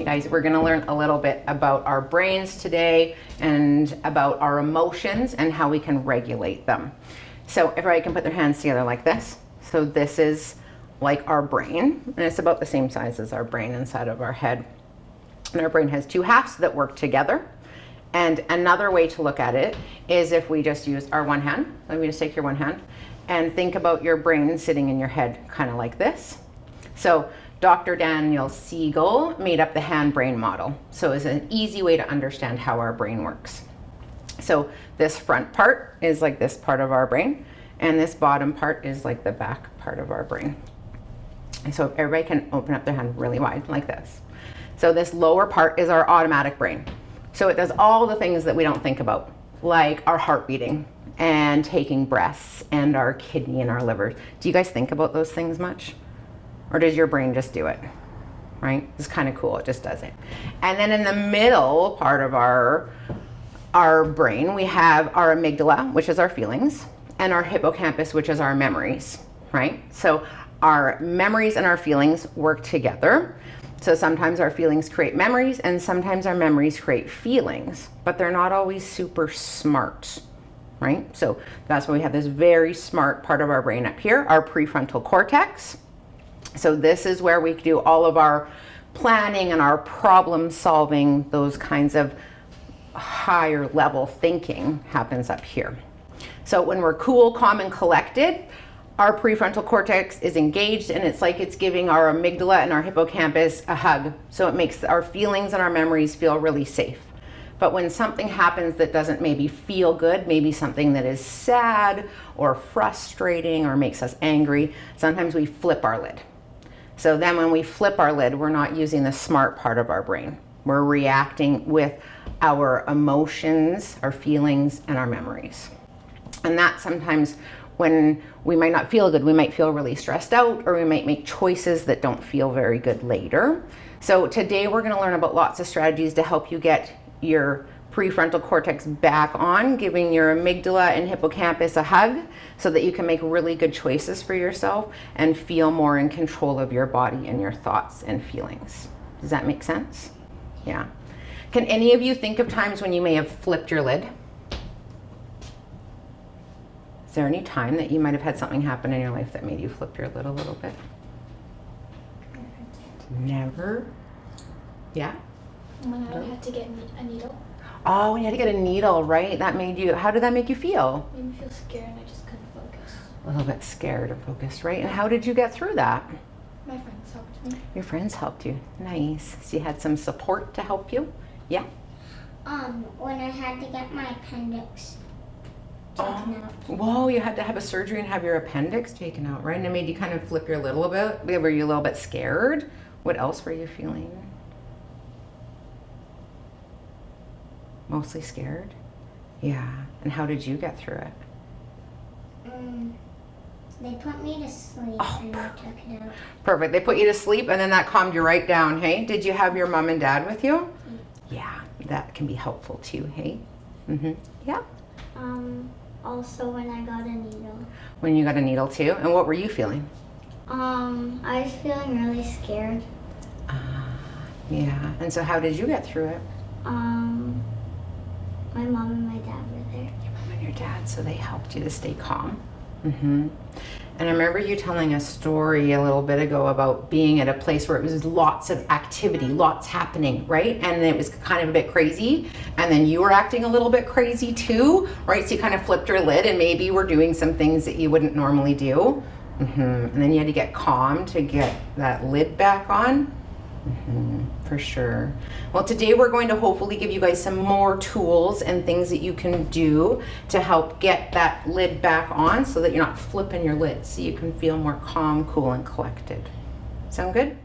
guys, we're gonna learn a little bit about our brains today and about our emotions and how we can regulate them. So everybody can put their hands together like this. So this is like our brain, and it's about the same size as our brain inside of our head. And our brain has two halves that work together. And another way to look at it is if we just use our one hand. Let me just take your one hand and think about your brain sitting in your head, kind of like this. So Dr. Daniel Siegel made up the hand-brain model. So it's an easy way to understand how our brain works. So this front part is like this part of our brain, and this bottom part is like the back part of our brain. So if everybody can open up their hand really wide like this. So this lower part is our automatic brain. So it does all the things that we don't think about, like our heart beating and taking breaths and our kidney and our liver. Do you guys think about those things much? Or does your brain just do it? Right? It's kind of cool, it just does it. And then in the middle part of our brain, we have our amygdala, which is our feelings, and our hippocampus, which is our memories, right? So our memories and our feelings work together. So sometimes our feelings create memories and sometimes our memories create feelings, but they're not always super smart, right? So that's why we have this very smart part of our brain up here, our prefrontal cortex. So this is where we do all of our planning and our problem solving, those kinds of higher level thinking happens up here. So when we're cool, calm, and collected, our prefrontal cortex is engaged, and it's like it's giving our amygdala and our hippocampus a hug. So it makes our feelings and our memories feel really safe. But when something happens that doesn't maybe feel good, maybe something that is sad or frustrating or makes us angry, sometimes we flip our lid. So then when we flip our lid, we're not using the smart part of our brain. We're reacting with our emotions, our feelings, and our memories. And that sometimes when we might not feel good, we might feel really stressed out, or we might make choices that don't feel very good later. So today we're gonna learn about lots of strategies to help you get your prefrontal cortex back on, giving your amygdala and hippocampus a hug so that you can make really good choices for yourself and feel more in control of your body and your thoughts and feelings. Does that make sense? Yeah. Can any of you think of times when you may have flipped your lid? Is there any time that you might have had something happen in your life that made you flip your lid a little bit? Never? Yeah? When I had to get a needle. Oh, when you had to get a needle, right? That made you, how did that make you feel? It made me feel scared and I just couldn't focus. A little bit scared or focused, right? And how did you get through that? My friends helped me. Your friends helped you. Nice. So you had some support to help you? Yeah? When I had to get my appendix taken out. Whoa, you had to have a surgery and have your appendix taken out, right? And it made you kind of flip your lid a little bit. Were you a little bit scared? What else were you feeling? Mostly scared? Yeah. And how did you get through it? They put me to sleep and they took it out. Perfect. They put you to sleep and then that calmed you right down, hey? Did you have your mom and dad with you? Yeah, that can be helpful too, hey? Mm-hmm. Yeah. Also when I got a needle. When you got a needle too? And what were you feeling? I was feeling really scared. Yeah. And so how did you get through it? My mom and my dad were there. Your mom and your dad, so they helped you to stay calm. Mm-hmm. And I remember you telling a story a little bit ago about being at a place where it was lots of activity, lots happening, right? And it was kind of a bit crazy. And then you were acting a little bit crazy too, right? So you kind of flipped your lid and maybe you were doing some things that you wouldn't normally do. Mm-hmm. And then you had to get calm to get that lid back on. Mm-hmm, for sure. Well, today we're going to hopefully give you guys some more tools and things that you can do to help get that lid back on so that you're not flipping your lid, so you can feel more calm, cool, and collected. Sound good?